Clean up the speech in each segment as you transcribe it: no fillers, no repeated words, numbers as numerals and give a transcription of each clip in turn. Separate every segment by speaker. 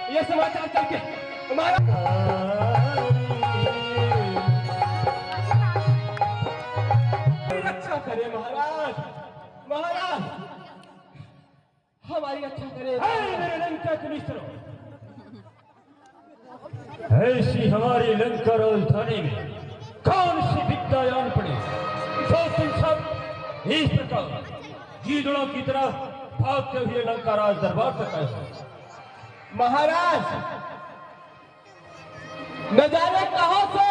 Speaker 1: ये समाचार चल के हमारा रक्षा करे महाराज, महाराज हमारी रक्षा करे। मेरे लंका के मित्रों,
Speaker 2: ऐसी हमारी लंका राजधानी में कौन सी विद्या जान पड़े जो तुम सब इस प्रकार गीदड़ों की तरह भागते हुए लंका राज दरबार तक आए।
Speaker 1: महाराज न जाने कहां से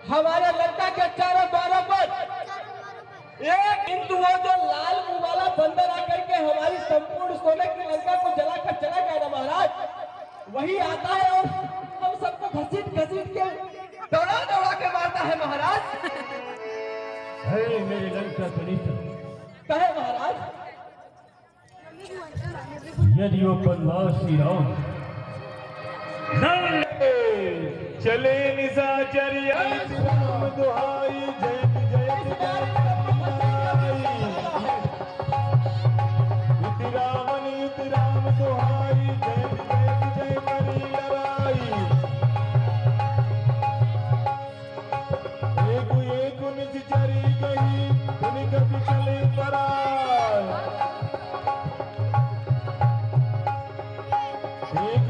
Speaker 1: हमारे लंका के चारों द्वारों पर एक हिंदू वो जो लाल मुंह वाला बंदर आकर के हमारी संपूर्ण सोने की लंका को जलाकर चला गया ना महाराज, वही आता है और हम सबको घसीट घसीट के दौड़ा दौड़ा के मारता है महाराज।
Speaker 2: मेरे लंका
Speaker 1: कहे महाराज,
Speaker 2: यदि वो बनवास श्री राम
Speaker 3: चले निशाचरिया राम दुहाई जय जय रावण युत राम दुहाई जय जय जय करी लड़ाई। एक निज चरी गई तुनि कभी चले पराय। एक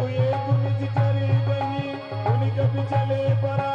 Speaker 3: निज चरी गई तुनि कभी चले पराय।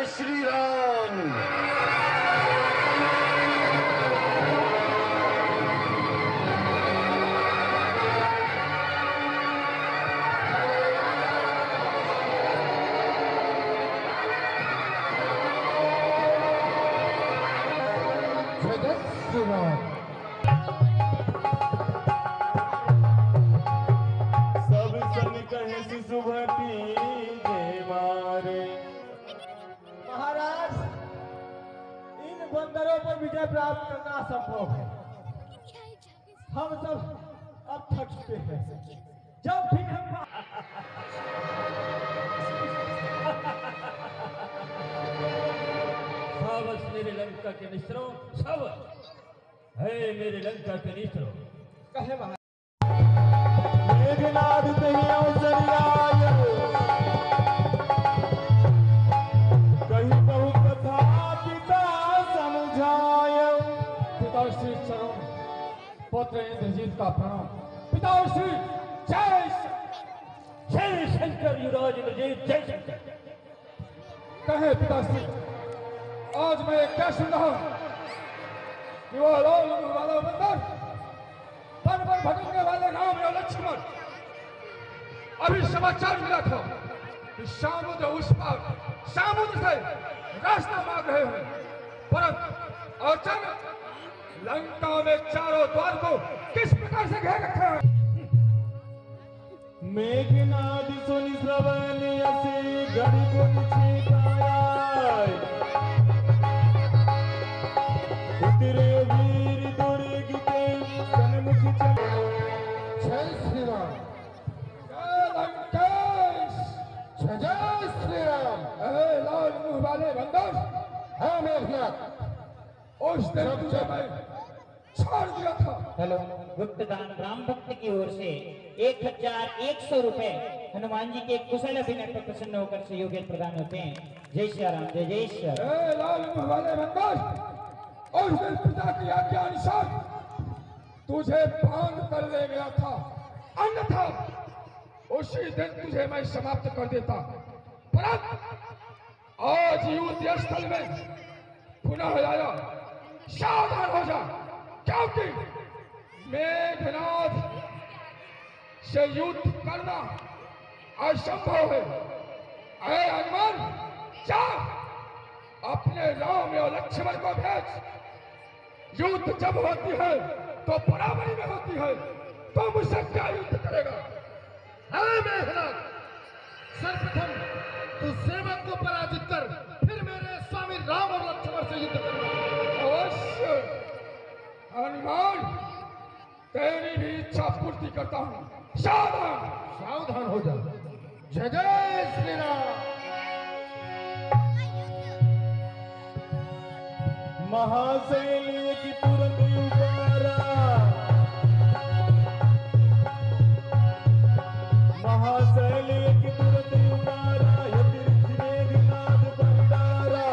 Speaker 4: श्री राम।
Speaker 3: सब सन कहे सुभटी जे मारे।
Speaker 1: महाराज, इन बंदरों पर विजय प्राप्त करना असंभव है। हम सब अब थक चुके हैं। जब भी हम
Speaker 2: सावस मेरे लंका के मित्रों, सावस है मेरे लंका के मित्रों।
Speaker 1: कहे महाराज,
Speaker 3: मेघनाद कहीं अवसरियाय, कहीं बहु कथा पिता समझाय।
Speaker 1: पिताश्री चरण पुत्र इंद्रजीत का प्रणाम। पिताश्री जय
Speaker 2: जय शंकर युवराज इंद्रजीत, जय शंकर।
Speaker 1: कहे पिताश्री, आज मैं क्या सुन रहा हूं कि वो लाल मुंह वाला बंदर, वन पर भटकने वाले राम और लक्ष्मण, अभी समाचार मिला था कि समुद्र उस पार समुद्र से रास्ता मांग रहे हैं, परंतु अचानक लंका में चारों द्वार को किस प्रकार से घेर रखा है।
Speaker 3: मेघनाद सुनि श्रवण असे गढ़ गुण छिपाय। उतरे वीर दुर्ग के सन्मुख चले।
Speaker 1: जय श्री राम। जय लंकेश। जय श्री राम। अरे लाल मुंह वाले बंदर, हाँ मेघनाथ, उस दिन तुझे मैं छोड़ दिया था।
Speaker 5: हेलो, गुप्तदान राम भक्त की ओर से 1100 रुपए हनुमान जी के कुशल अभिनय पर प्रसन्न होकर सहयोगी प्रदान होते हैं। जय श्री राम, जय जय श्री राम।
Speaker 1: ए लाल मुंह वाले बंदर, उस दिन पिता की आज्ञा अनुसार तुझे बांध कर ले गया था, अन्यथा उसी दिन तुझे मैं समाप्त कर देता। परंतु आज युद्ध स्थल में पुनः आया, सावधान हो जा, क्योंकि मेघनाथ से युद्ध करना असंभव है। अरे हनुमान, जा अपने राम और लक्ष्मण को भेज। युद्ध जब होती है तो बराबरी में होती है, तो मुझसे क्या युद्ध करेगा?
Speaker 6: अरे मेघनाथ, सर्वप्रथम तू सेवक को पराजित कर, फिर मेरे स्वामी राम और लक्ष्मण से युद्ध करना।
Speaker 1: अवश्य हनुमान, तेरी भी इच्छा पूर्ति करता हूँ। सावधान।
Speaker 6: सावधान हो जा। जय जय श्री राम।
Speaker 3: महाशैल की तुरंत उबारा। महाशैल की तुरंत उबारा, यतिरिक्त मेघनाद भंडारा।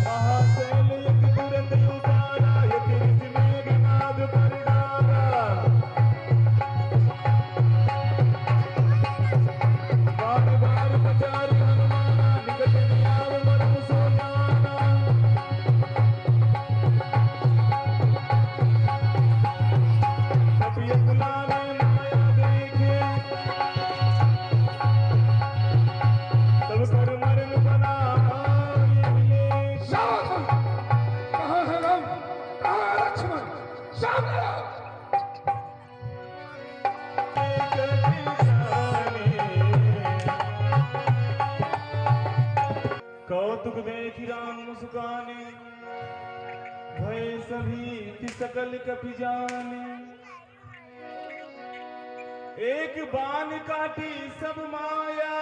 Speaker 3: महाशैल की तुरंत उबारा, यतिरिक्त मेघनाद भंडारा। बार बार पचारी हनुमाना, निकट नियाव मरम सो जाना। तपियत लाने माया देखे, तब कर मरण बना ये।
Speaker 1: सावधान। कहाँ है राम, कहाँ है लक्ष्मण? सामने आओ।
Speaker 3: कौतुक देख राम मुस्काने, भय सभी की सकल कपि जाने। एक बाण काटी सब माया,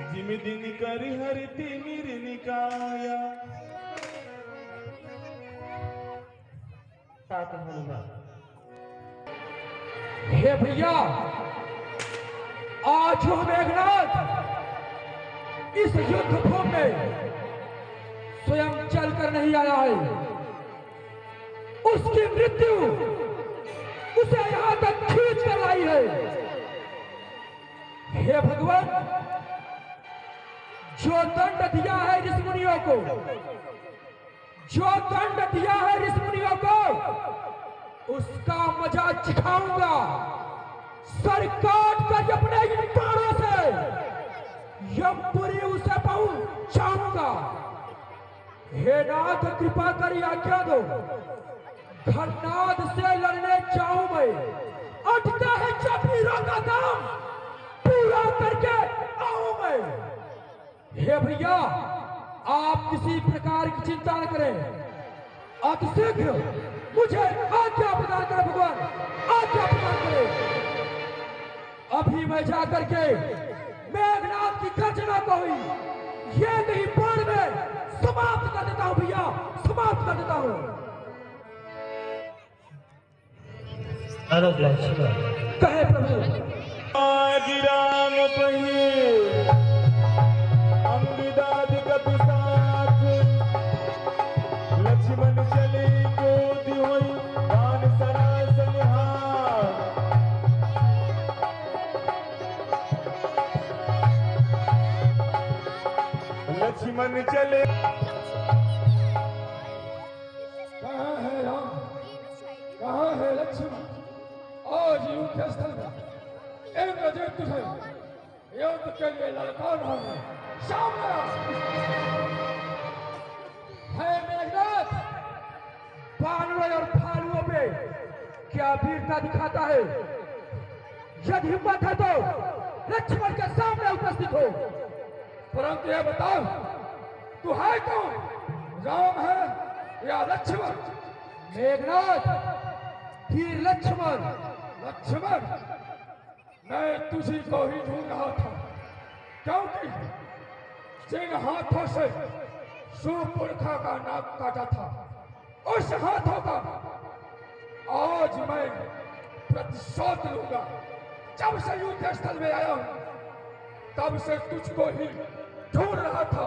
Speaker 3: जिम दिन कर हरति मिर निकाया। तात हनुमान।
Speaker 1: हे भैया, आज जो मेघनाथ इस युद्ध भूमि में स्वयं चलकर नहीं आया है, उसकी मृत्यु उसे यहाँ तक खींच कर
Speaker 2: हे भगवान, जो दंड दिया है ऋषि मुनियों को, जो दंड दिया है ऋषि मुनियों को, उसका मजा चिखाऊंगा। सर काट कर अपने इन बाणों से यमपुरी उसे पहुंचाऊंगा। हे नाथ, कृपा कर आज्ञा दो, घरनाद से लड़ने जाऊं मैं। अटका है जब वीरों का काम, पूरा करके आऊं मैं। हे भैया, आप किसी प्रकार की चिंता न करें, अतिशीघ्र मुझे आज्ञा प्रदान करें भगवान, आज्ञा प्रदान करें। अभी मैं जाकर के मेघनाथ की गर्जना को ही ये नहीं बाण में समाप्त कर देता हूं भैया, समाप्त कर देता हूं। कहे प्रभु
Speaker 3: राम पहिए अमृदाद कपि साथ, लक्ष्मण चले क्रोध होई दान सरासन हाथ। लक्ष्मण चले
Speaker 1: कहाँ है राम, कहाँ है लक्ष्मण? आज युद्ध स्थल में इंद्रजीत तुझे युद्ध के लिए ललकार रहा है। सामने है मेघनाथ, बानरों और भालुओं पे क्या वीरता दिखाता है। यदि हिम्मत है तो लक्ष्मण के सामने उपस्थित हो, परंतु यह बताओ तू है कौन, राम है या लक्ष्मण? मेघनाथ, वीर लक्ष्मण। लक्ष्मण, मैं तुझी को ही ढूंढ रहा था, क्योंकि जिन हाथों से सुपुरखा का नाक काटा था, उस हाथों का आज मैं प्रतिशोध लूंगा। जब से युद्ध स्थल में आया हूं, तब से तुझको ही ढूंढ रहा था।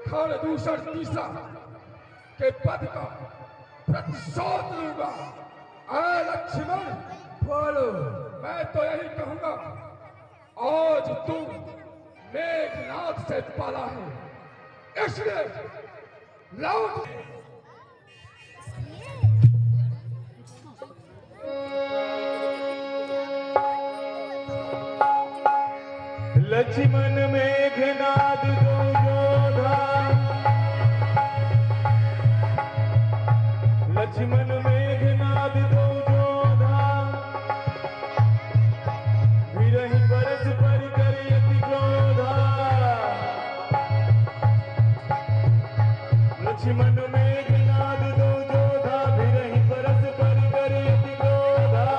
Speaker 1: खड़ दूसर तीसरा के पद का प्रतिशोध लूंगा। लक्ष्मण, बोलो। मैं तो यही कहूंगा, आज तू मेघनाथ से पाला है, इसलिए लौट।
Speaker 3: लक्ष्मण मेघनाद दो योधा, लक्ष्मण मेघनाद दो योधा, विरहि परस्पर करि अति क्रोधा। लक्ष्मण मेघनाद दो योधा, विरहि परस्पर करि अति क्रोधा।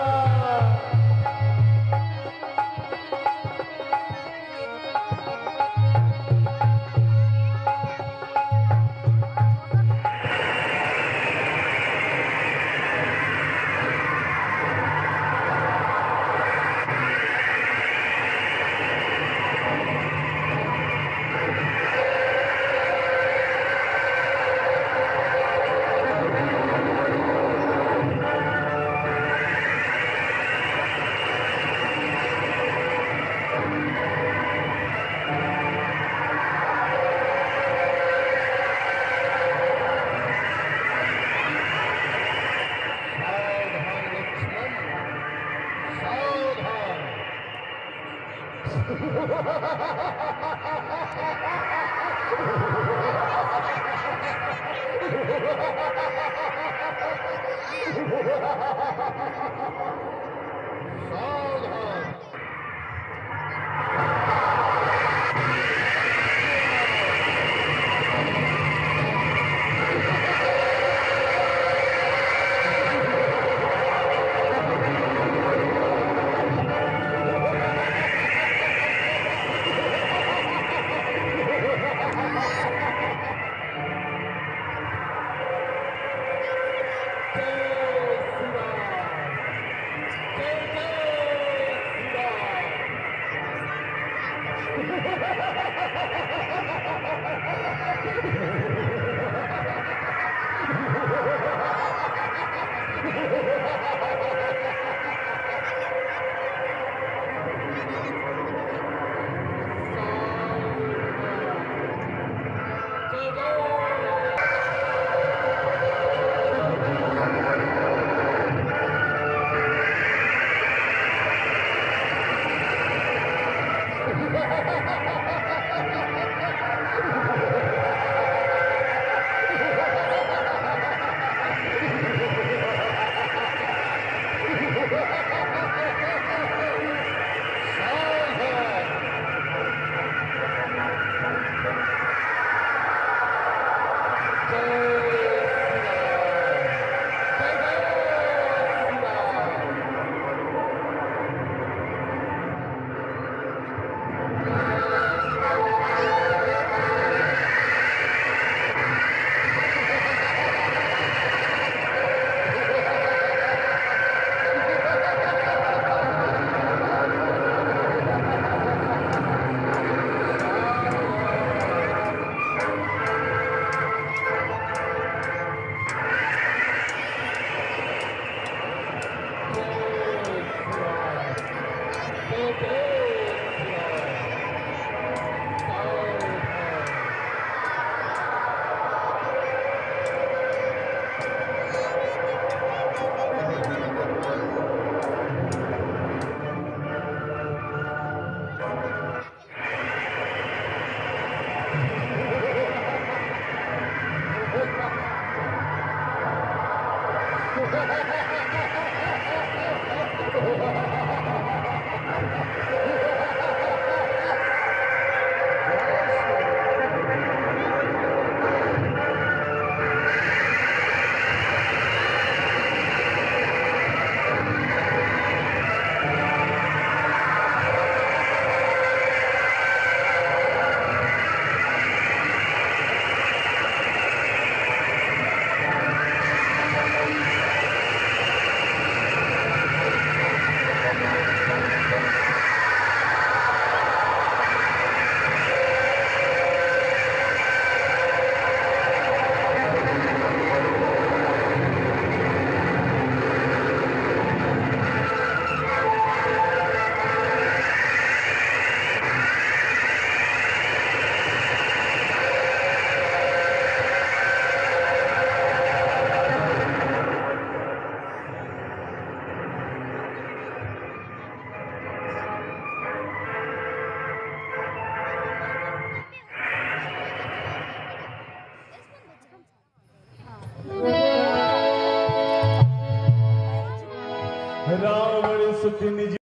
Speaker 3: रावण सुत निज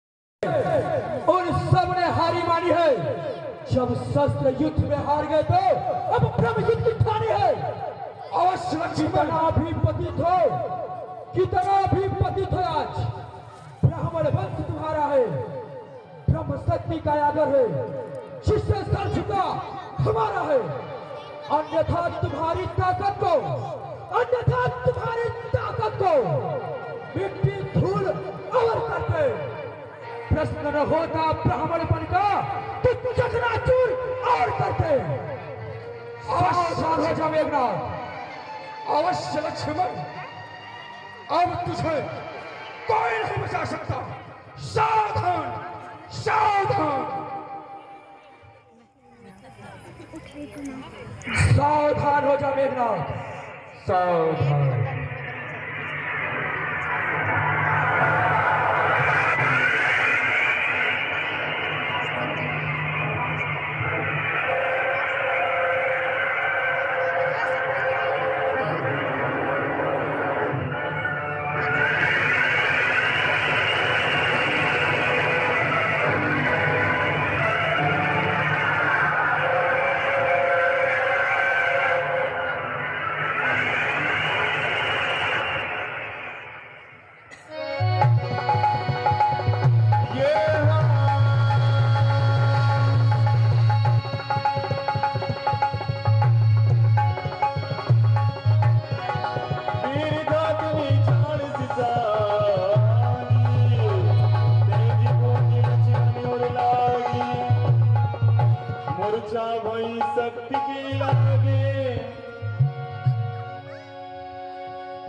Speaker 1: और सबने हारी मानी है। जब शस्त्र युद्ध में हार गए तो अब ब्रह्म युद्ध की ठानी है। अवश्य कितना भी पतित हो, कितना भी पतित हो, आज ब्राह्मण वंश तुम्हारा है, ब्रह्म शक्ति का आदर है, जिससे सर झुका हमारा है। अन्यथा तुम्हारी ताकत को, अन्यथा तुम्हारी ताकत को मिट्टी धूल और करते। प्रश्न न होता ब्राह्मण बन का तो चकनाचूर और करते। सावधान हो जा मेघनाथ। अवश्य लक्ष्मण, अब तुझे कोई नहीं बचा सकता। सावधान, सावधान, सावधान हो जा मेघनाथ, सावधान।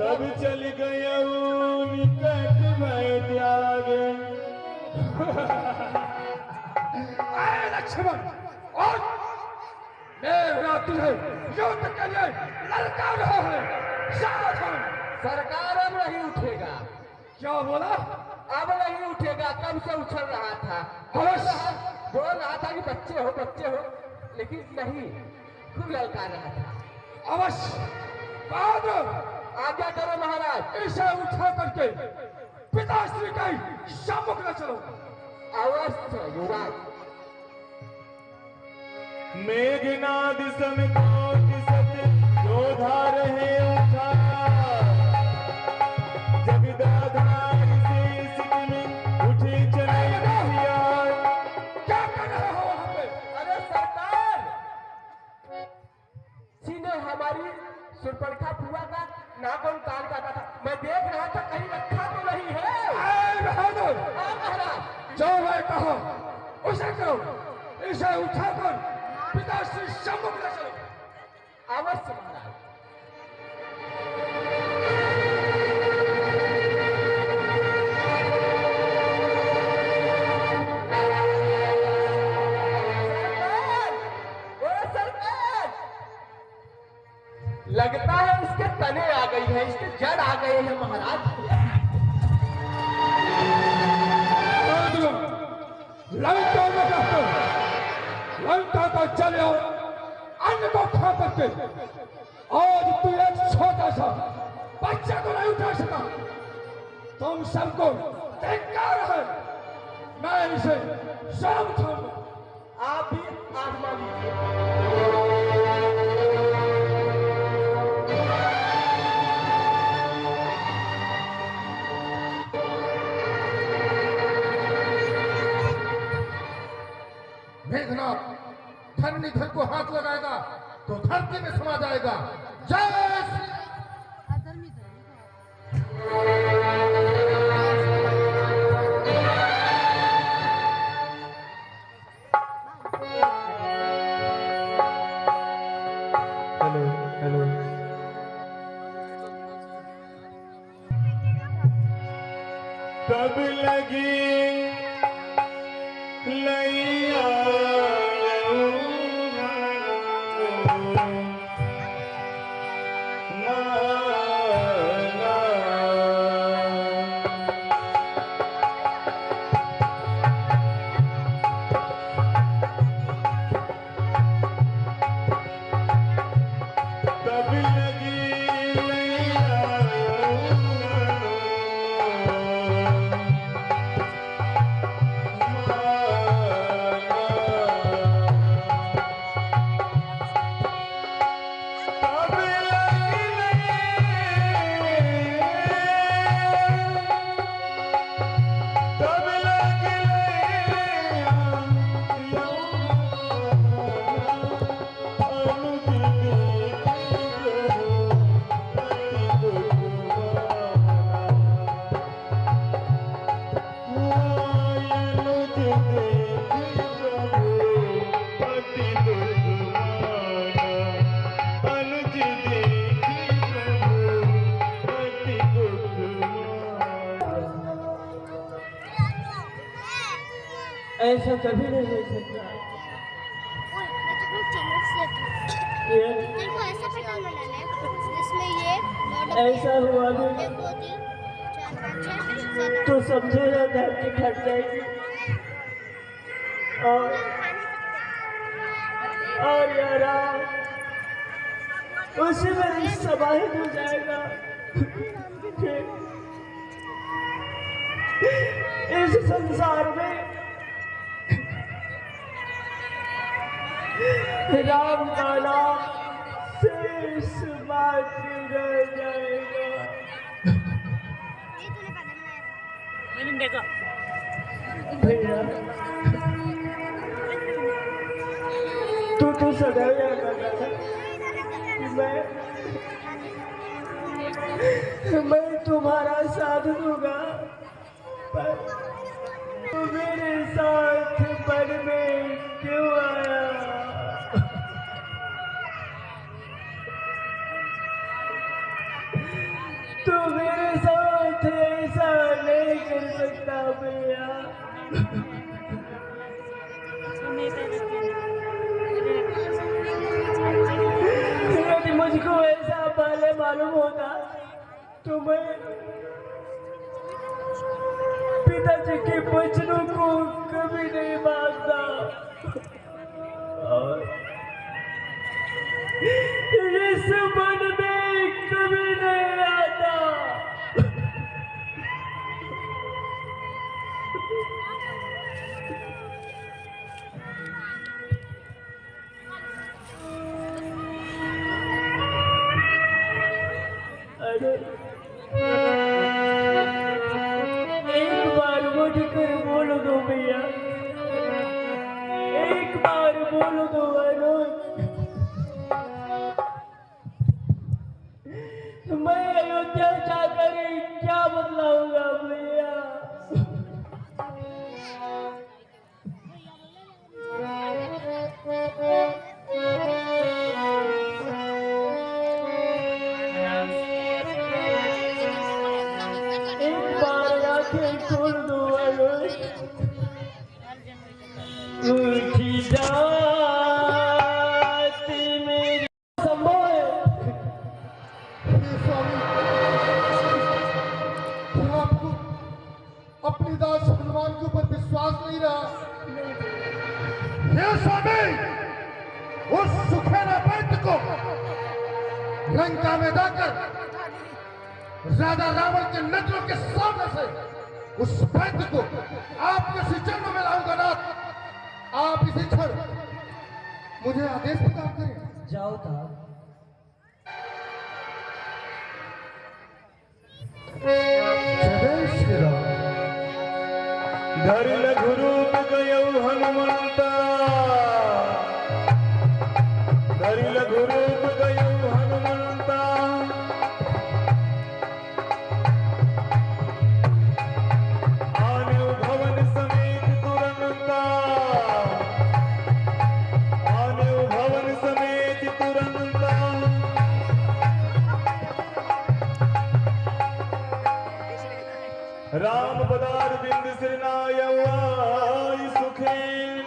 Speaker 3: तब चल गया निकट में त्यागे।
Speaker 1: लक्ष्मण, और मेरा तुझे युद्ध के लिए ललकार रहा है। सावधान।
Speaker 4: सरकार अब नहीं उठेगा।
Speaker 1: क्या बोला?
Speaker 4: अब नहीं उठेगा, कब से उछल रहा था, बोल रहा था कि बच्चे हो बच्चे हो, लेकिन नहीं, खूब ललकार रहा था।
Speaker 1: अवश्य बहादुर,
Speaker 4: आज्ञा करो महाराज।
Speaker 1: इसे उठा करके
Speaker 3: पिताश्री का सम्मुख न चलो।
Speaker 4: अवश्य युवराज।
Speaker 3: मेघनाद समकोट सत योधा रहे उठा, जगदाधार से सिकमी उठे चले रसियार। क्या कर रहे हो वहां पे?
Speaker 4: अरे सरकार, सीने हमारी सुरपरखा फुआ का नाखून काट काटा था, मैं देख रहा था कहीं रखा तो नहीं है।
Speaker 3: बहादुर,
Speaker 4: हाँ महाराज।
Speaker 3: जो मैं कहूं उसे करो, इसे उठाकर पिताश्री सम्मुख न चलो।
Speaker 4: अवश्य महाराज। सरकार, ओ सरकार, लगता है इसके तने आ गई है, इसके जड़ आ गए हैं महाराज।
Speaker 3: लंका में कहते, लंका का चले और अन्न को खा करके आज तू एक छोटा सा बच्चा को नहीं उठा सका। तुम सबको धिक्कार है। मैं इसे शाम उठाऊंगा।
Speaker 4: आप भी आत्मा लीजिए।
Speaker 6: मेघनाथ धरनी धर को हाथ लगाएगा तो धरती में समा जाएगा। जय श्री
Speaker 3: हेलो हेलो। तब लगी लैया
Speaker 1: ऐसा कभी नहीं हो सकता। ये ऐसा हुआ भी तो समझेगा धरती फट जाएगी और यार उसी में समाहित हो जाएगा। इस संसार में राम का नाम शेष बाकी रह जाएगा। भैया तू सदैव याद रखना मैं तुम्हारा साथ दूंगा, पर तू मेरे साथ वन में क्यों आया? तू मेरे साथ ऐसा नहीं कर सकता भैया। यदि मुझको ऐसा पहले मालूम होता तो मैं पिताजी के वचनों को कभी नहीं मानता और इस मन में कभी नहीं आता। अरे एक बार मुझकर बोल दो भैया, एक बार बोल दो मनोज, मैं अयोध्या जाकर क्या बदलाऊंगा भैया। एक बार आंखें खोल दो मनोज, उठी जाती मेरी संभव है।
Speaker 6: हे स्वामी, क्या आपको अपनी दास हनुमान के ऊपर विश्वास नहीं रहा? हे स्वामी, उस सुखेना पंत को लंका में जाकर राजा रावण के नजरों के सामने से उस पंत को आपके श्री चरणों में लाऊंगा नाथ। आप इसी क्षण मुझे आदेश प्रदान करें।
Speaker 1: जाओ था।
Speaker 6: जय श्री राम।
Speaker 2: धरि लघु रूप गयौ हनुमंता, धरि लघु रूप गयौ हनुमंता, आनेउ भवन समेत तुरंता, आनेउ भवन समेत तुरंता। राम पदार बिंद सिरनाय सुखेन,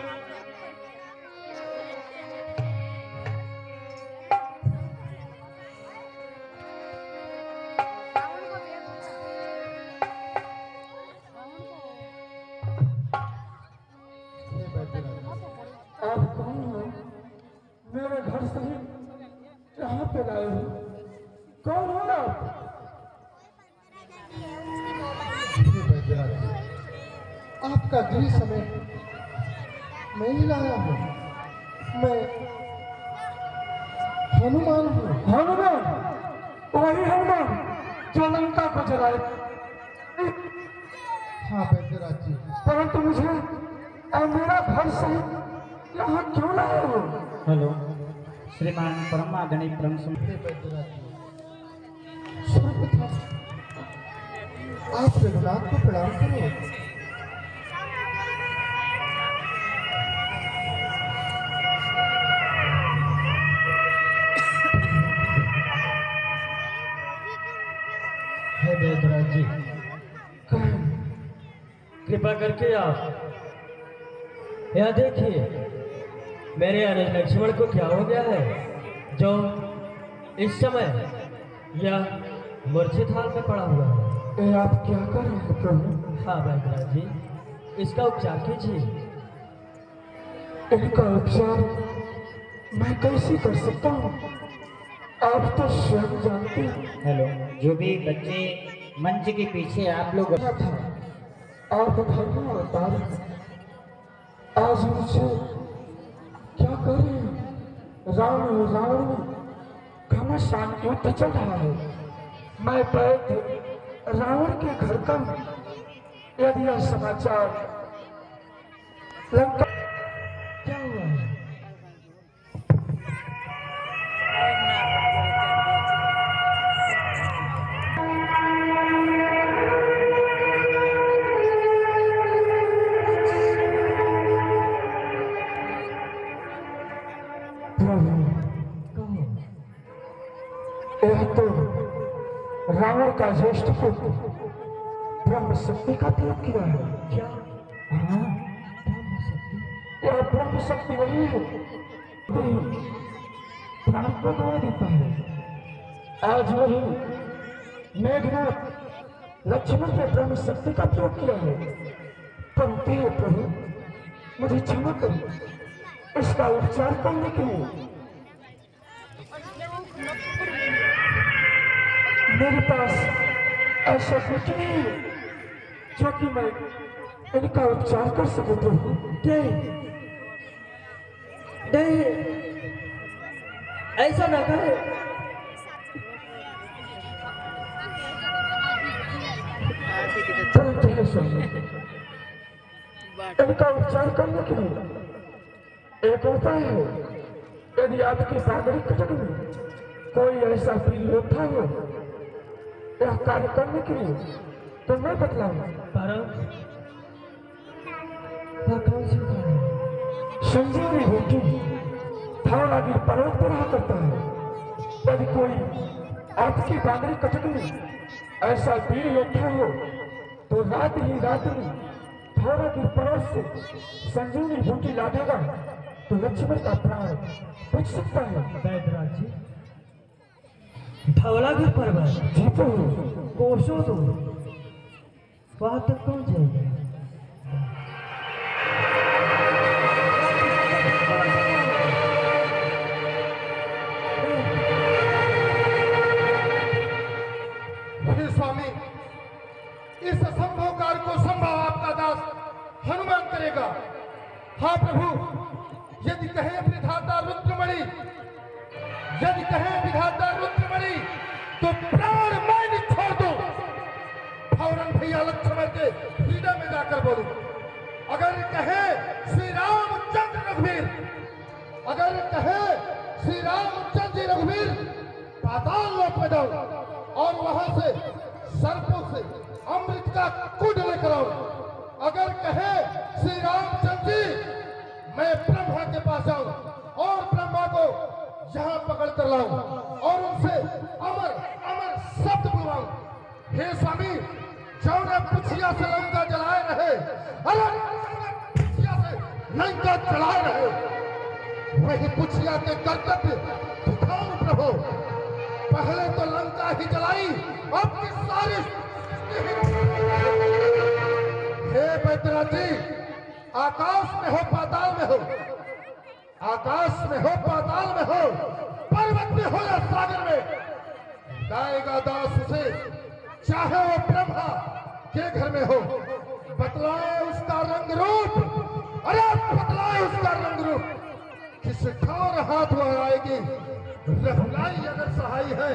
Speaker 3: आप कौन हो? मेरे घर सहित यहाँ पे लाए हो? कौन हो आप?
Speaker 6: आपका गृह समय मैं ही लाया हूँ। मैं हनुमान हूँ।
Speaker 3: हनुमान? वही हनुमान जो लंका को जलाए।
Speaker 6: हाँ बैद्यराज जी।
Speaker 3: परंतु मुझे और मेरा घर सहित यहाँ क्यों लाए हो?
Speaker 5: हेलो श्रीमान परमा गणित ब्रह्म
Speaker 6: हे बैद्यराज जी, सर्वप्रथम आप रघुनाथ को प्रणाम करो।
Speaker 1: हे बैद्यनाथ जी, कृपा करके आप यहाँ देखिए, मेरे अनुज लक्ष्मण को क्या हो गया है जो इस समय यह मूर्छित हाल में पड़ा हुआ है।
Speaker 3: ये आप क्या कर रहे हैं प्रभु?
Speaker 1: हाँ बैद्यनाथ जी, इसका उपचार कीजिए।
Speaker 3: इनका उपचार मैं कैसे कर सकता हूँ? आप तो स्वयं जानते हैं।
Speaker 5: हेलो जो भी बच्चे मंच के पीछे आप लोग
Speaker 3: क्या था? आप धर्म अवतार हैं। आज मुझे क्या कर रहे हैं? रावण में घमासान युद्ध चल रहा है। मैं बैठ रावण के घर का हूं। यदि यह समाचार लंका क्या हुआ है? यह तो रावण का ज्येष्ठ पुत्र ब्रह्म शक्ति का प्रयोग किया है। क्या? हाँ, ब्रह्म शक्ति। यह ब्रह्म शक्ति नहीं है, प्राण को गवा देता है। आज वही मेघनाथ लक्ष्मण ने ब्रह्म शक्ति का प्रयोग किया है। परंतु हे प्रभु मुझे क्षमा करें, इसका उपचार करने के लिए मेरे पास ऐसा कुछ नहीं है जो कि मैं इनका उपचार कर सको प्रभु।
Speaker 1: नहीं नहीं, ऐसा ना करे।
Speaker 3: चलो ठीक है स्वामी, इनका उपचार करने के लिए एक उपाय है। यदि आपकी बागड़ी कटक में कोई ऐसा वीर योद्धा हो यह कार्य करने के लिए तो मैं बतलाऊंगा।
Speaker 1: कौन सी बात है?
Speaker 3: संजीवनी बूटी थानागिर पर्वत पर रहा करता है। यदि कोई आपकी बागड़ी कटक में ऐसा वीर योद्धा हो तो रात ही रात में थानागिर पर्वत से संजीवनी बूटी ला देगा तो लक्ष्मण का प्राण बच सकता है।
Speaker 1: बैदराज जी, धवलागिर पर्वत
Speaker 3: जी तो
Speaker 1: कोसों दूर वहां तक पहुंच जाएगी।
Speaker 6: हे स्वामी, इस असंभव कार्य को संभव आपका दास हनुमान करेगा। हाँ प्रभु, यदि कहे विधाता रुद्रमणि, यदि कहे विधाता रुद्रमणि तो प्राण मैं छोड़ दो। फौरन भैया लक्ष्मण के हृदय में जाकर बोलूं। अगर कहे श्री रामचंद्र रघुवीर, अगर कहे श्री रामचंद्र जी रघुवीर, पाताल लोक में जाओ और वहां से सर्पों से अमृत का कुंड लेकर आओ। अगर कहे श्री रामचंद्र जी, मैं ब्रह्मा के पास जाऊं और ब्रह्मा को यहां पकड़ कर लाऊं और उनसे अमर अमर शब्द बुलवाऊं। हे स्वामी, जौने पुछिया से लंका जलाए रहे, अरे पुछिया से लंका जलाए रहे, वही पुछिया के कर्तव्य दिखाऊं प्रभु। पहले तो लंका ही जलाई, अब की सारी। हे बैद्यनाथ जी, आकाश में हो पाताल में हो, आकाश में हो पाताल में हो, पर्वत में हो या सागर में, गाएगा दास उसे, चाहे वो ब्रह्मा के घर में हो। बतलाए उसका रंग रूप, अरे बतलाए उसका रंग रूप, किस ठौर हाथ वह आएगी। रघुलाई अगर सहाय है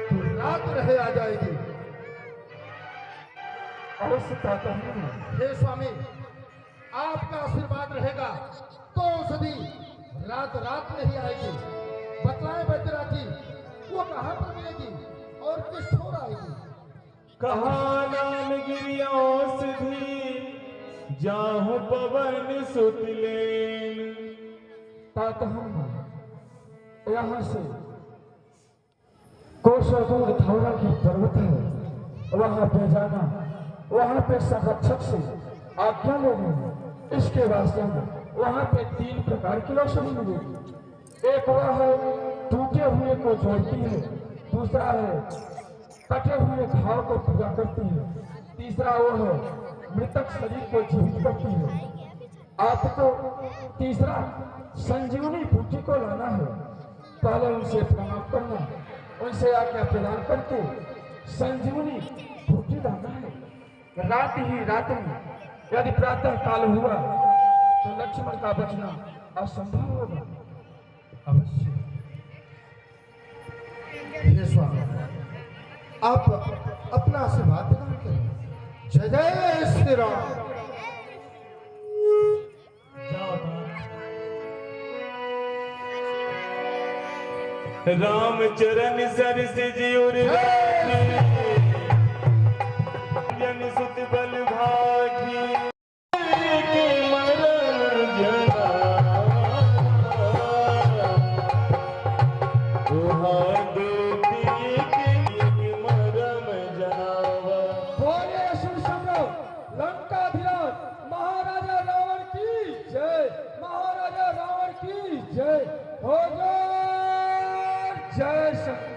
Speaker 6: तो रात रहे आ जाएगी।
Speaker 3: अवश्य चाहता हूँ।
Speaker 6: हे स्वामी, आपका आशीर्वाद रहेगा तो औषधि रात रात में ही आएगी। बतलाएं बैद्यनाथ जी, वो कहाँ पर मिलेगी और किस छोर आएगी।
Speaker 2: कहाँ नाम गिरी औषधि, जाहु पवन सुत लेन।
Speaker 3: तात हम यहाँ से कोसों दूर धौरा की पर्वत है, वहां पे जाना, वहां पे संरक्षक से आज्ञा लेनी। इसके वास्ते में वहां पे 3 प्रकार की औषधि मिलेगी। एक वह है टूटे हुए को जोड़ती है, दूसरा है कटे हुए घाव को पूरा करती है, तीसरा वो है मृतक शरीर को जीवित करती है। आपको तीसरा संजीवनी बूटी को लाना है। पहले उनसे प्रणाम करना, उनसे आज्ञा प्रदान करके संजीवनी बूटी लाना है। रात ही रात में यदि प्रातः काल हुआ तो लक्ष्मण का बचना असंभव होगा।
Speaker 6: अवश्य। हे स्वामी, आप अपना आशीर्वाद प्रदान करें। जय जय श्री राम।
Speaker 2: राम चरण सरस जियोर जन सुत बल भागी के मरण जना के मरम जनावा।
Speaker 3: बोले असुर सम्राट लंकाधिराज महाराजा रावण की जय, महाराजा रावण की जय। हो जय शंकर।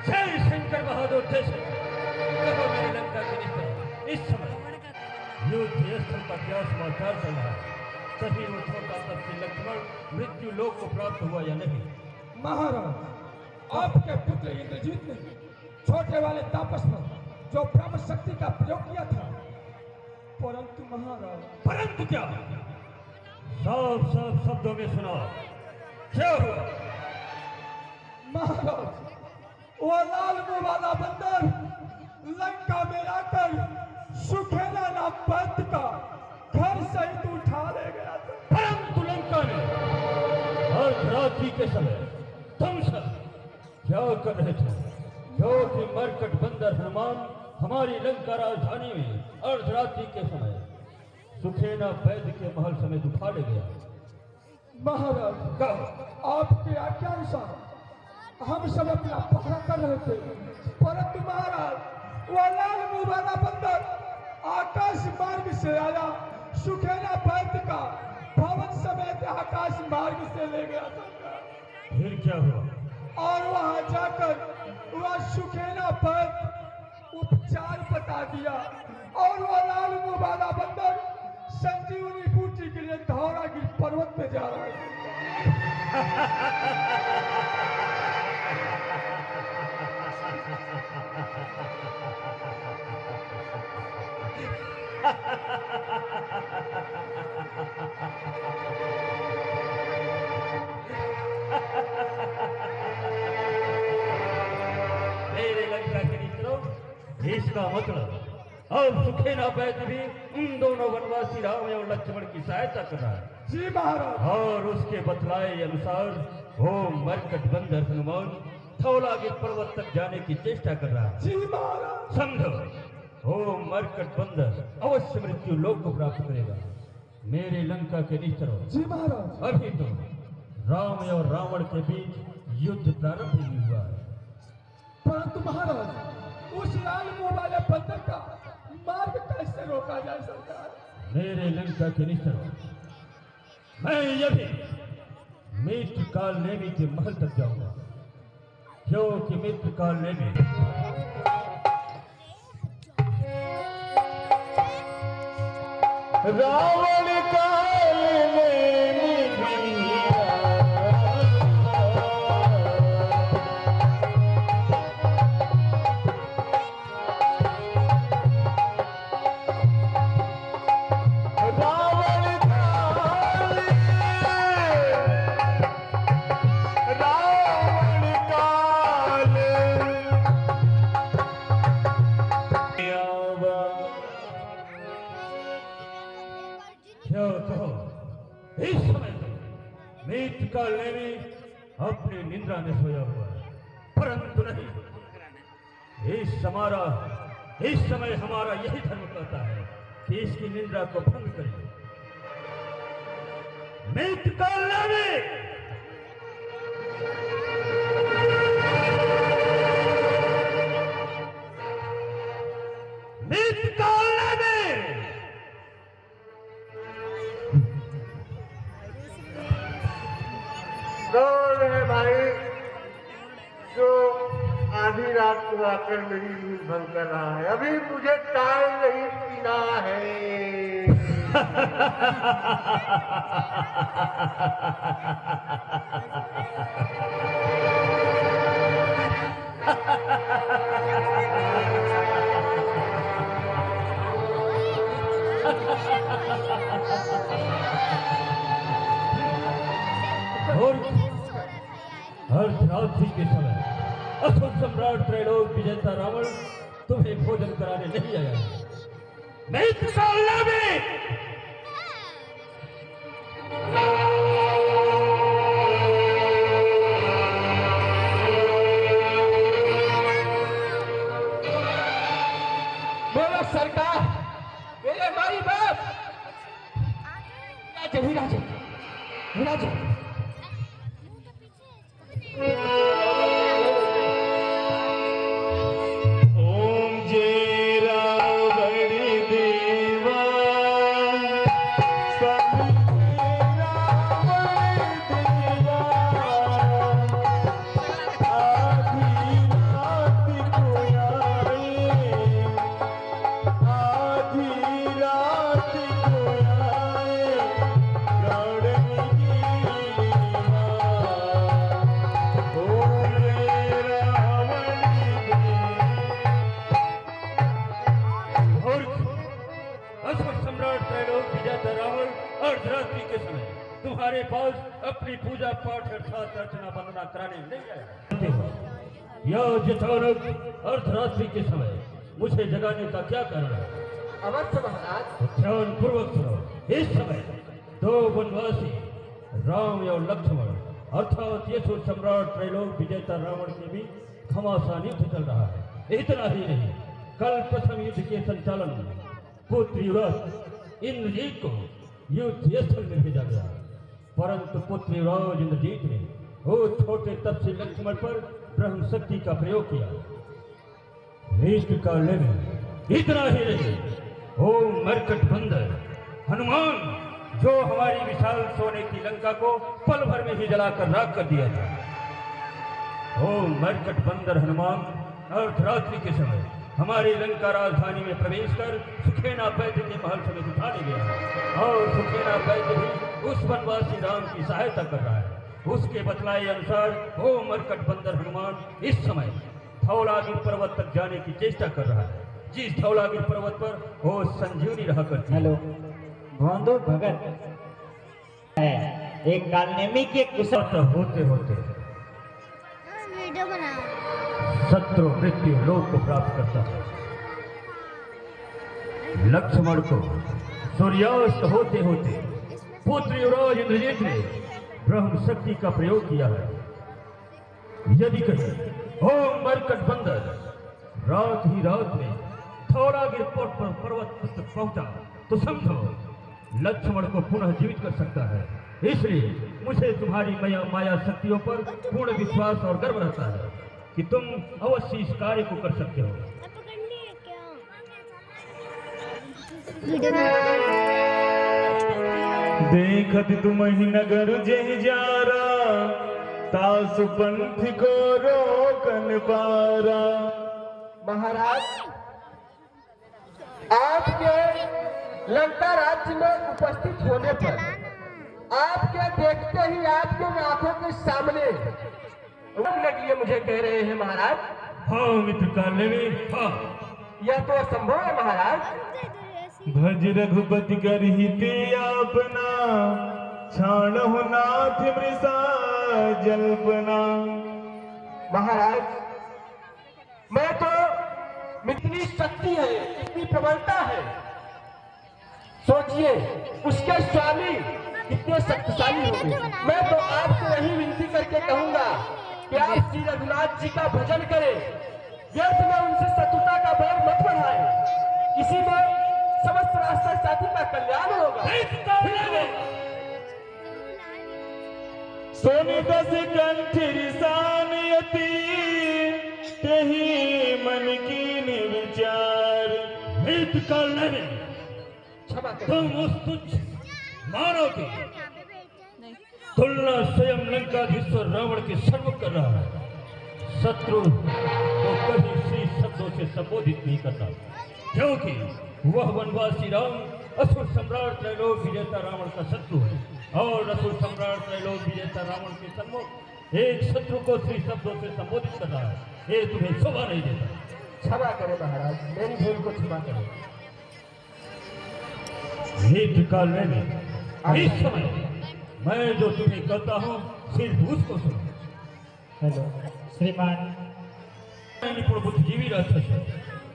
Speaker 2: जय शंकर बहादुर जय शंकर। कहो मेरी लंका के निकट इस समय युद्ध स्थल का क्या समाचार चल रहा है? सभी ऊँटों का तब से लक्ष्मण मृत्यु लोक को प्राप्त हुआ या नहीं?
Speaker 3: महाराज, आपके पुत्र इंद्रजीत ने छोटे वाले तापस पर जो ब्रह्म शक्ति का प्रयोग किया था, परंतु महाराज,
Speaker 2: परंतु क्या? साफ साफ शब्दों में सुना, क्या हुआ?
Speaker 3: महाराज, वो लाल मुंह वाला बंदर लंका में आकर सुखेला नाम पंत का घर सहित उठा ले गया था।
Speaker 2: परंतु लंका में अर्धरात्रि के समय तुम सब क्या कर रहे थे? क्योंकि मरकट बंदर हनुमान हमारी लंका राजधानी में अर्धरात्रि के समय सुखेना वैद्य के महल समेत उठा ले गया।
Speaker 3: महाराज,
Speaker 2: कहो।
Speaker 3: आपके आज्ञानुसार हम सब अपना पहरा कर रहे थे, परंतु महाराज, वो लाल मुंह वाला बंदर आकाश मार्ग से आया, सुखेना वैद्य का भवन समेत आकाश मार्ग से ले गया था।
Speaker 2: फिर क्या हुआ?
Speaker 3: और वहां जाकर वह सुखेना वैद्य उपचार बता दिया और वो लाल मुंह वाला बंदर संजीवनी बूटी के लिए धौलागिरी पर्वत पे जा रहा है।
Speaker 2: मेरे लंका के मित्रों, इसका मतलब अब सुखेना वैद्य भी उन दोनों वनवासी राम और लक्ष्मण की सहायता कर रहा है।
Speaker 3: जी महाराज।
Speaker 2: और उसके बतलाए अनुसार वो मरकट बंदर हनुमान धौलागिरी पर्वत तक जाने की चेष्टा कर रहा है।
Speaker 3: जी महाराज।
Speaker 2: समझो, वो मरकट बंदर अवश्य मृत्यु लोक को प्राप्त करेगा। मेरे लंका के मित्रों,
Speaker 3: जी महाराज।
Speaker 2: अभी तो राम और रावण के बीच युद्ध प्रारंभ ही हुआ है।
Speaker 3: परंतु महाराज, उस लाल मुंह वाले बंदर का मार्ग कैसे रोका जाए सरकार?
Speaker 2: मेरे लंका के मित्रों, मैं यदि मित्र काल नेमी के महल तक जाऊंगा, क्योंकि मित्र काल नेमी रावण काल नेमी काल नेमी अपनी निंद्रा में सोया हुआ है, परंतु नहीं, इस समय हमारा यही धर्म कहता है कि इसकी निंद्रा को भंग करें। मित्र काल नेमी, मित्र काल नेमी,
Speaker 6: कौन है भाई जो आधी रात को आकर मेरी नींद भंग कर रहा है? अभी मुझे चाय नहीं पीना है।
Speaker 2: अर्धरात्रि के समय असुर सम्राट त्रैलोक विजेता रावण तुम्हें भोजन कराने नहीं आया। मित्र काल नेमी,
Speaker 4: बोलो सरकार, मेरे माई बाप विराज विराज।
Speaker 2: ओम जय रावण देवा, सब रावण देवा, आधी रात को आए, आधी रात को आए, प्राण सम्राट त्रैलोक विजेता रावण अर्धरात्रि के समय तुम्हारे पास अपनी पूजा पाठ अर्थात अर्चना वंदना कराने नहीं आया। यह अचानक अर्धरात्रि के समय मुझे जगाने का क्या कारण है?
Speaker 4: अवश्य महाराज।
Speaker 2: ध्यान पूर्वक सुनो। इस समय दो वनवासी राम और लक्ष्मण अर्थात यशु सम्राट त्रैलोक विजेता रावण के भी घमासान युद्ध चल रहा है। इतना ही नहीं, कल प्रथम युद्ध के संचालन में पुत्र युवराज इंद्रजीत को युद्ध स्थल में भेजा गया, परंतु पुत्र युवराज इंद्रजीत ने वो छोटे तप से लक्ष्मण पर ब्रह्म शक्ति का प्रयोग किया। इष्ट काल में इतना ही नहीं, ओम मरकट बंदर हनुमान जो हमारी विशाल सोने की लंका को पल भर में ही जलाकर राख कर दिया था, ओम मरकट बंदर हनुमान अर्धरात्रि के समय हमारी लंका राजधानी में प्रवेश कर सुखेना वैद्य के महल समेत उठा ले गया और सुखेना वैद्य भी उस वनवासी राम की सहायता कर रहा है। उसके बतलाए अनुसार वो मरकट बंदर हनुमान इस समय धौलागिर पर्वत तक जाने की चेष्टा कर रहा है, जिस धौलागिर पर्वत पर वो संजीवनी रहा करती है।
Speaker 5: हेलो भोंदू भगत है, एक कालनेमी के कुशल
Speaker 2: होते होते
Speaker 7: वीडियो बना
Speaker 2: शत्रु मृत्यु लोक को प्राप्त करता है। लक्ष्मण को सूर्यास्त होते होते पुत्र युवराज इंद्रजीत ने ब्रह्म शक्ति का प्रयोग किया है। यदि कहीं ओम मरकट बंदर रात ही रात में धौलागिर पर्वत तक पहुंचा तो समझो लक्ष्मण को पुनः जीवित कर सकता है। इसलिए मुझे तुम्हारी माया शक्तियों पर पूर्ण विश्वास और गर्व रहता है कि तुम अवश्य इस कार्य को कर सकते हो।
Speaker 8: देखत तुम ही नगर जय जारा तासु पंथ को रोकन पारा।
Speaker 4: महाराज, आपके लंका राज्य में उपस्थित होने पर आपके देखते ही आपके आंखों के सामने लिए मुझे कह रहे हैं महाराज।
Speaker 2: हाँ मित्र कालनेमी, हाँ
Speaker 4: यह तो असंभव है महाराज।
Speaker 8: भज रघुपति कर हिते आपना छाण हो नाथ मृषा जल्पना।
Speaker 4: महाराज, मैं तो इतनी शक्ति है, इतनी प्रबलता है, सोचिए उसके स्वामी कितने शक्तिशाली होंगे। मैं तो आपसे यही विनती करके कहूंगा कि आप श्री रघुनाथ जी का भजन करें, व्यर्थ में उनसे शत्रुता का बैर मत बढ़ाएं, किसी में समस्त राष्ट्र जाति का कल्याण होगा।
Speaker 8: सोनी दस कंठ रिसानयति तेहि मन की निर्विचार।
Speaker 2: मित्र कालनेमी,
Speaker 4: क्षमा करें।
Speaker 2: तुम उस तुच्छ मानव की तुलना स्वयं लंकाधीश्वर रावण के सर्वक कर रहा है। शत्रु को कभी श्री शब्दों से संबोधित नहीं करता, क्योंकि वह वनवासी राम असुर सम्राट त्रैलोक विजेता रावण का शत्रु है और असुर सम्राट त्रैलोक विजेता रावण के सम्मुख एक शत्रु को श्री शब्दों से संबोधित कर रहा है। ये तुम्हें शोभा नहीं देता।
Speaker 4: क्षमा करें महाराज, मेरी भूल को क्षमा करें।
Speaker 2: मित्र कालनेमी, इस समय मैं जो तुम्हें कहता हूँ सिर्फ उसको सुनो।
Speaker 5: हेलो श्रीमान,
Speaker 2: निपुण बुद्धिजीवी रहता है,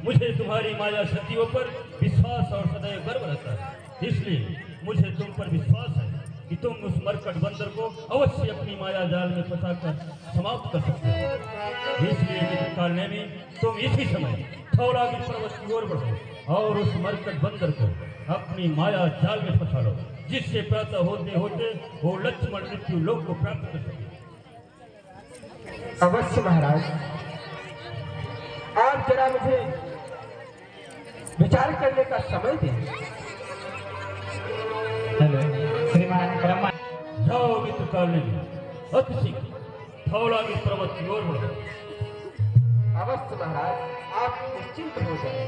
Speaker 2: मुझे तुम्हारी माया शक्तियों पर विश्वास और सदैव गर्व रहता है। इसलिए मुझे तुम पर विश्वास है कि तुम उस मरकट बंदर को अवश्य अपनी माया जाल में फंसाकर समाप्त कर सकते हो। इसलिए मित्र कालनेमी, तुम इसी समय धौलागिर पर्वत की ओर बढ़ो और उस मरकट बंदर को अपनी माया जाल में फंसा लो, जिससे प्रातः होते होते वो लक्ष्मण मृत्यु लोक को प्राप्त कर सके।
Speaker 4: अवश्य महाराज, आप जरा मुझे विचार करने का समय दें।
Speaker 5: हेलो श्रीमान ब्रह्मा।
Speaker 2: जाओ मित्र कालनेमी, अति शीघ्र धौलागिर पर्वत की ओर बढ़ो।
Speaker 4: अवश्य महाराज, आप निश्चिंत हो जाएं।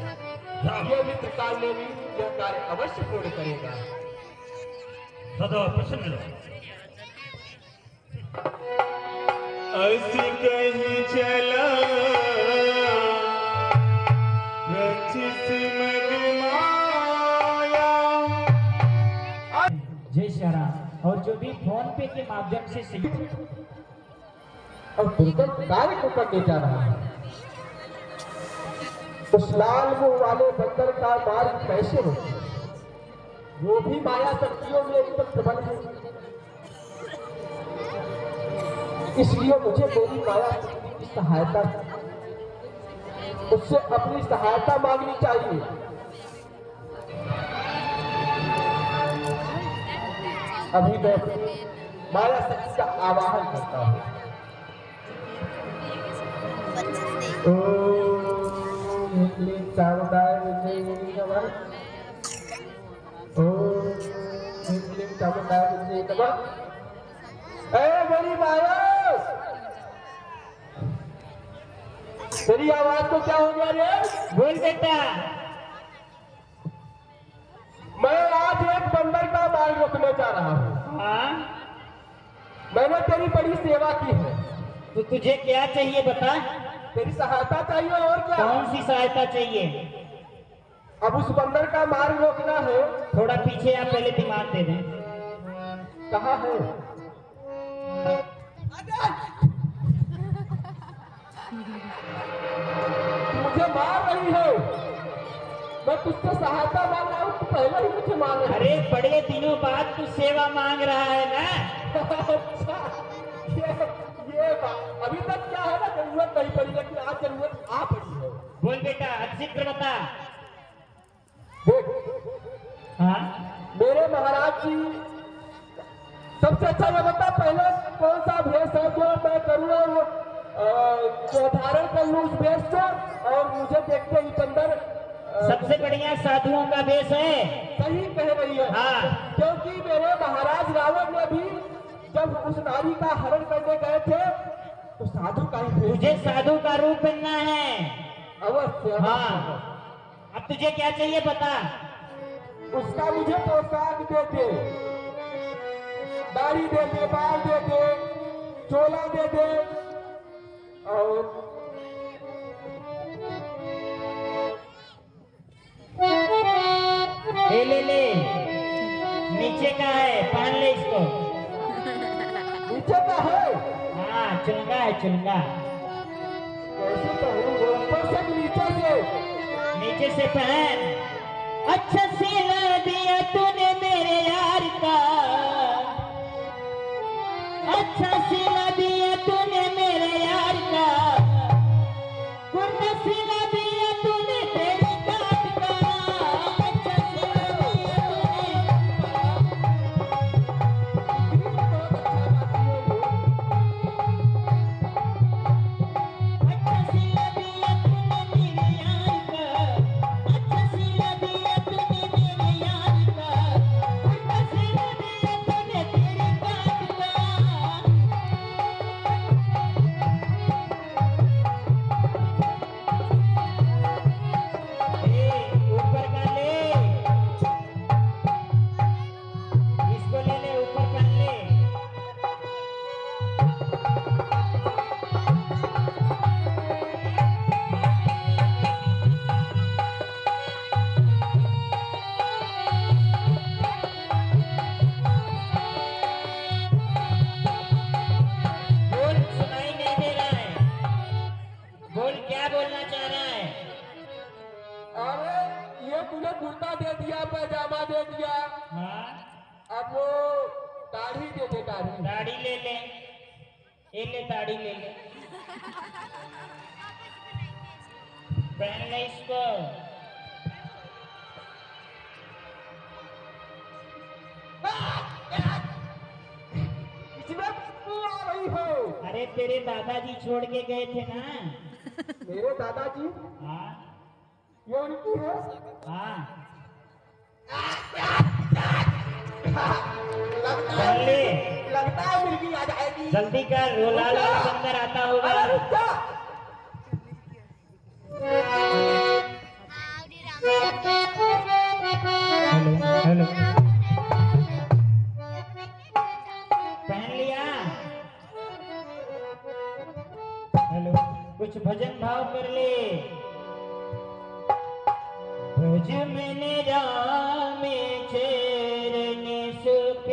Speaker 4: ये मित्र कालनेमी यह कार्य अवश्य पूर्ण करेगा।
Speaker 2: सदा प्रसन्न रहो।
Speaker 8: असी कहीं चला रचित मग माया
Speaker 5: श्री राम। और जो भी फोन पे के माध्यम से
Speaker 4: और दुर्गम कार्य को करने जा रहा है। उस लाल मुंह वाले बंदर का मार्ग कैसे हो, वो भी माया शक्तियों में एकदम प्रबल है। इसलिए मुझे मेरी माया शक्ति की सहायता, उससे अपनी सहायता मांगनी चाहिए। अभी मैं माया शक्ति का आवाहन करता हूँ। मेरी माया, तेरी आवाज को क्या हो गया रे?
Speaker 5: बोल बेटा।
Speaker 4: मैं आज एक बंदर का मार्ग रोकने जा रहा हूँ।
Speaker 5: हाँ,
Speaker 4: मैंने तेरी बड़ी सेवा की है।
Speaker 5: तो तुझे क्या चाहिए बता।
Speaker 4: तेरी सहायता चाहिए और क्या?
Speaker 5: कौन सी सहायता चाहिए?
Speaker 4: अब उस बंदर का मार्ग रोकना है।
Speaker 5: थोड़ा पीछे आप पहले दिमाग दे दें।
Speaker 4: कहाँ है? मुझे मार रही है। मैं तुझसे सहायता मांग रहा हूँ, तू पहले ही मुझे मार रही है।
Speaker 5: अरे बड़े दिनों बाद तू सेवा मांग रहा है ना।
Speaker 4: अच्छा, ये बात। अभी तक क्या है ना, जरूरत नहीं पड़ी, लेकिन आज जरूरत आ पड़ी है।
Speaker 5: बोल बेटा, अधिक बता।
Speaker 4: देख,
Speaker 5: हाँ,
Speaker 4: मेरे महाराज जी, सबसे अच्छा ये बता, पहले कौन सा भेष है जो मैं करूँ और धारण कर लूँ उस भेष को, और मुझे देखते ही बंदर
Speaker 5: सबसे बढ़िया साधुओं का वेश है।
Speaker 4: सही कह रही है।
Speaker 5: हाँ।
Speaker 4: क्योंकि मेरे महाराज रावण ने भी जब उस नारी का हरण करने गए थे तो साधु का ही भेष।
Speaker 5: तुझे साधु का रूप बनना है।
Speaker 4: अवश्य।
Speaker 5: हाँ, अब तुझे क्या चाहिए बता।
Speaker 4: उसका मुझे पोशाक दे दे, दाढ़ी दे दे, बाल दे दे, चोला दे दे, और
Speaker 5: ले नीचे का है, पहन ले इसको।
Speaker 4: नीचे का है?
Speaker 5: हाँ, चुनगा है, चुनगा।
Speaker 4: कैसे पहनूंगा? ऊपर से कि नीचे से?
Speaker 5: नीचे से पहन। अच्छा सिला दिया तूने मेरे यार का, अच्छा सिला दिया तूने मेरे यार का, कुर्ता सिला दिया तूने तेरे काट का, अच्छा सिला दिया तूने, अच्छा सिला दिया तूने मेरे यार का, अच्छा सिला दिया तूने मेरे यार का, कुर्ता सिला दिया तूने तेरे काट का। ऊपर कर ले, इसको ले ले, ऊपर कर ले। बोल, सुनाई नहीं दे रहा है। बोल, क्या बोलना चाह रहा है?
Speaker 4: अरे ये तूने कुर्ता दे दिया, पैजामा दे दिया,
Speaker 5: हाँ,
Speaker 4: अब वो दाढ़ी दे दे, दाढ़ी।
Speaker 5: दाढ़ी ले ले, ये ले दाढ़ी ले ले, पहन ले इसको।
Speaker 4: इसमें तू आ रही हो?
Speaker 5: अरे तेरे दादाजी छोड़ के गए थे ना।
Speaker 4: मेरे दादाजी?
Speaker 5: हाँ
Speaker 4: ये उनकी है?
Speaker 5: हाँ,
Speaker 4: लगता
Speaker 5: ले,
Speaker 4: है मिर्गी आ जाएगी।
Speaker 5: जल्दी कर, वो लाल वाला बंदर आता होगा।
Speaker 4: अरे रुक जा।
Speaker 5: हेलो, पहन लिया? हेलो, कुछ भजन भाव कर ले। भज मैंने राम चरण सुख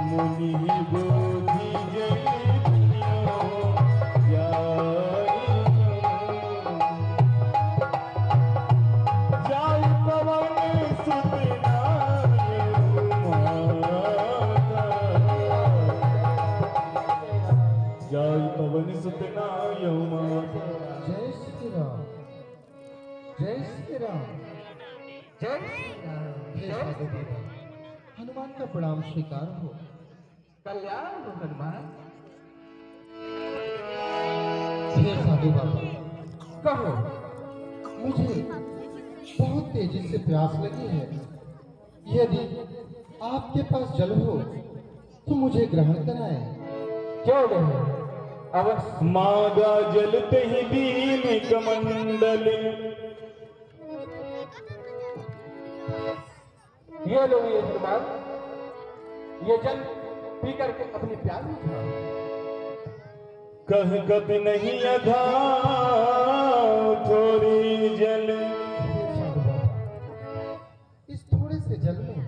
Speaker 8: मुनि बोधि जनियो जाई पवन सुत जाई पवन सुत नायो माता।
Speaker 6: जय श्री राम, जय श्री राम,
Speaker 4: जय श्री राम।
Speaker 6: हे साधु बाबा, हनुमान का प्रणाम स्वीकार हो।
Speaker 4: कल्याण हो हनुमान।
Speaker 6: हे साधु बाबा,
Speaker 4: कहो।
Speaker 6: मुझे बहुत तेजी से प्यास लगी है। यदि आपके पास जल हो तो मुझे ग्रहण कराएं।
Speaker 4: क्यों नहीं, अवश्य।
Speaker 8: मागा जलते ही दीन कमंडल
Speaker 4: ये लो ये हनुमान, ये जल पी करके अपनी प्यास बुझाओ।
Speaker 8: कह कभी नहीं अधा थोड़ी जल।
Speaker 6: हे साधु बाबा, इस थोड़े से जल में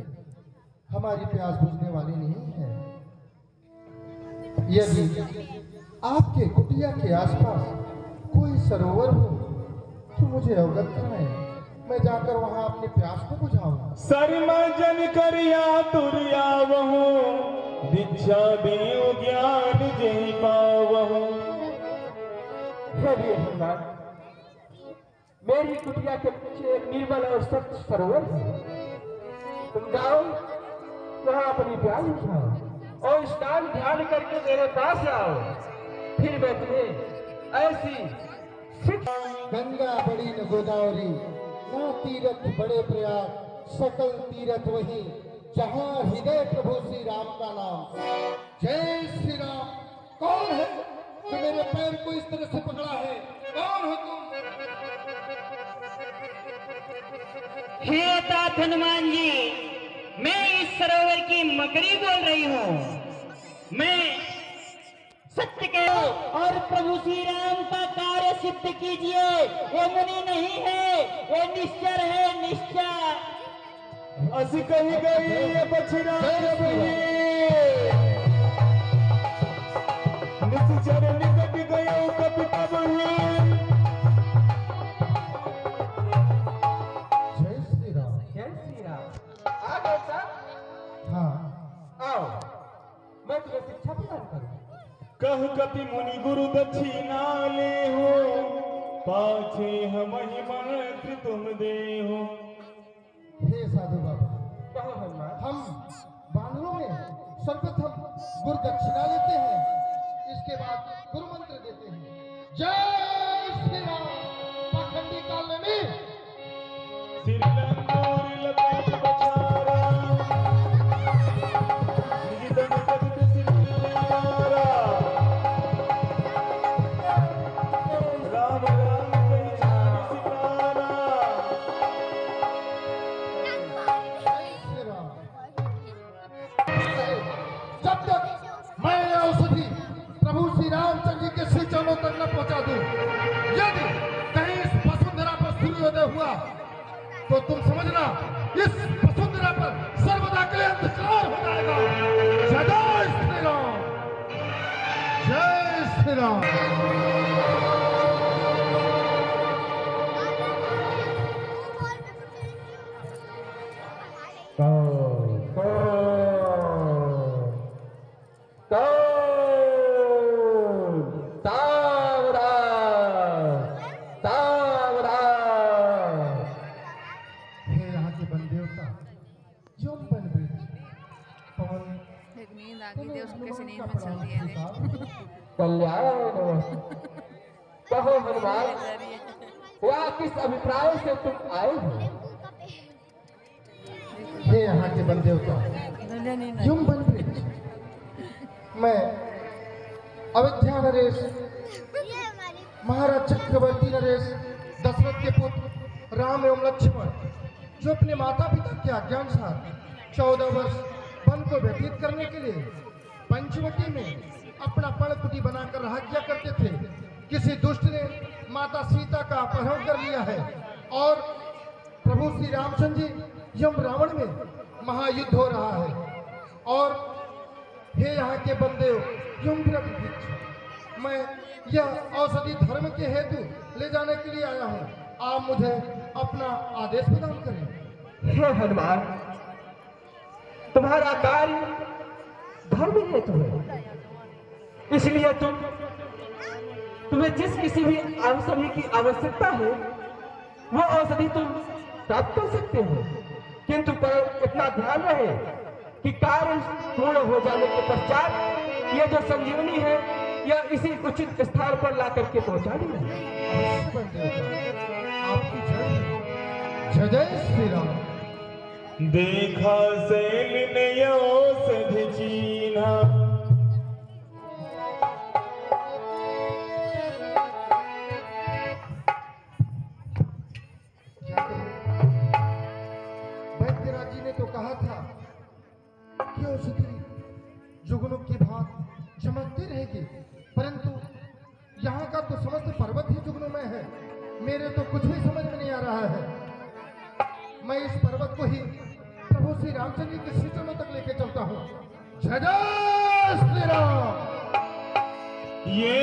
Speaker 6: हमारी प्यास बुझने वाली नहीं है। यदि आपके कुटिया के आसपास कोई सरोवर हो तो मुझे अवगत कराएं। मैं जाकर वहां अपनी प्यास को बुझाऊंगा।
Speaker 8: शर्मा जन करिया तुरिया वहु दीक्षा देव ज्ञान जय पावहु।
Speaker 4: हे वीर हनुमान, मेरी कुटिया के पीछे एक निर्मल और स्वच्छ सरोवर है। तुम जाओ वहां अपनी प्यास बुझाओ और स्नान ध्यान करके मेरे पास आओ। फिर मैं तुम्हें ऐसी
Speaker 6: गंगा बड़ी न गोदावरी, ना तीरथ बड़े प्रयाग, सकल तीरथ वही जहां हृदय प्रभु श्री राम का नाम। जय श्री राम। कौन है जो मेरे पैर को इस तरह से पकड़ा है? कौन हो तुम?
Speaker 5: हे तात हनुमान जी, मैं इस सरोवर की मकड़ी बोल रही हूँ। मैं सत्य कहो और प्रभु श्री राम का कार्य सिद्ध कीजिए। वो मुनि नहीं है, वो निश्चर है, निश्चर।
Speaker 8: अस कही गई ये बछड़ा निश्चर निकट गयो कपि कबहि।
Speaker 6: जय श्री राम।
Speaker 4: जय श्री राम। आ गए साहब?
Speaker 6: हाँ,
Speaker 4: आओ, मैं तुम्हें शिक्षा प्रदान करूँ।
Speaker 8: कह कपि मुनि गुरु दक्षिणा ले हो पाछे हमहि मंत्र तुम दे हो।
Speaker 6: हे साधु बाबा,
Speaker 4: कहो हनुमान।
Speaker 6: हम बानरों में सर्वप्रथम गुरु दक्षिणा लेते हैं, इसके बाद गुरु मंत्र देते हैं। जय श्री राम। पाखंडी काल में
Speaker 8: सिर लंगोर लपेट बछारा निज तन कपित सिर नारा। राम राम कहि सिकारा।
Speaker 6: श्री राम। जब तक मैं यह औषधि प्रभु श्री रामचंद्र जी के श्री चरणों तक न पहुंचा दूं, यदि कहीं इस वसुंधरा पर सूर्योदय हुआ तो तुम समझना इस वसुंधरा पर सर्वदा के लिए अंधकार हो जाएगा। जय श्री राम, जय श्री राम। हे यहाँ के बन देवता, जो बन वृक्ष, पवन,
Speaker 9: एक नींद आ गई थी उसको कैसे नींद में चल दिया है।
Speaker 4: कल्याण हो। कहो हनुमान, वह किस अभिप्राय से तुम आए हो?
Speaker 6: हे यहाँ के बन देवता,
Speaker 9: दुल्हन नींद
Speaker 6: जो बन वृक्ष, मैं अयोध्या नरेश महाराज चक्रवर्ती नरेश दशरथ के पुत्र राम एवं लक्ष्मण, जो अपने माता पिता के आज्ञानुसार 14 वर्ष वन को व्यतीत करने के लिए पंचवटी में अपना पर्णकुटी बनाकर रहा किया करते थे, किसी दुष्ट ने माता सीता का अपहरण कर लिया है और प्रभु श्री रामचंद्र जी यम रावण में महायुद्ध हो रहा है और हे यहाँ के बंदे यमव्रत वृक्ष, मैं यह औषधि धर्म के हेतु ले जाने के लिए आया हूँ। आप मुझे अपना आदेश प्रदान करें।
Speaker 4: हे हनुमान, तुम्हारा कार्य धर्म हेतु है, इसलिए तुम्हें जिस किसी भी औषधि की आवश्यकता है वो औषधि तुम प्राप्त कर सकते हो, किंतु पर इतना ध्यान रहे कि कार्य पूर्ण हो जाने के पश्चात ये जो संजीवनी है यह इसी उचित स्थान पर ला करके पहुंचानी है।
Speaker 6: आपकी जय जय श्री राम।
Speaker 8: देखा सैल ने औषधि चीन्हा,
Speaker 6: वैद्यराज जी ने तो कहा था कि औषधि जुगनों की भांति चमकती रहेगी, परंतु यहाँ का तो समस्त पर्वत ही जुगनों में है। मेरे तो कुछ भी समझ में नहीं आ रहा है। मैं इस पर्वत को ही प्रभु श्री रामचंद्र जी के श्रीचरणों तक लेके चलता हूँ। जय जय श्री राम।
Speaker 8: ये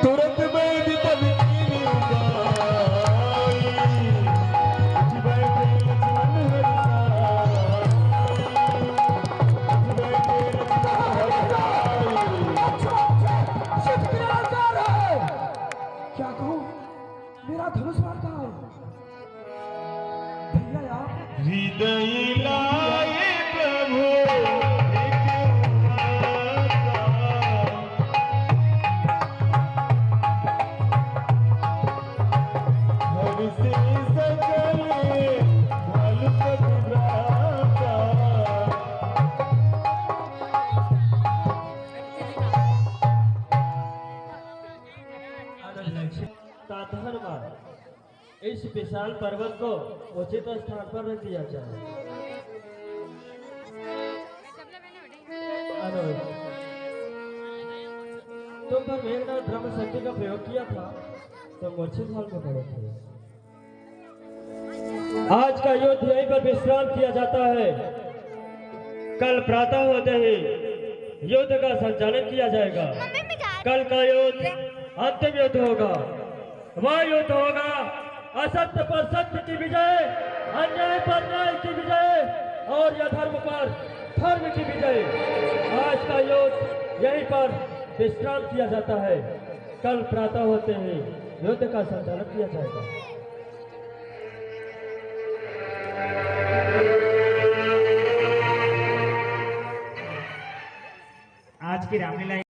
Speaker 8: तुरंत में भी तब
Speaker 4: इस विशाल पर्वत को उचित स्थान पर रख दिया जाए। अनुज, तुम पर मेघनाथ ब्रह्म शक्ति का प्रयोग किया था तो मूर्छित हाल में पड़े थे। आज का युद्ध यहीं पर विश्राम किया जाता है। कल प्रातः होते ही युद्ध का संचालन किया जाएगा। कल का युद्ध अंतिम युद्ध होगा। वह युद्ध होगा असत्य पर सत्य की विजय, अन्याय पर न्याय की विजय और अधर्म पर धर्म की विजय। आज का युद्ध यहीं पर विश्राम किया जाता है। कल प्रातः होते ही युद्ध का संचालन किया जाएगा।
Speaker 10: आज की रामलीला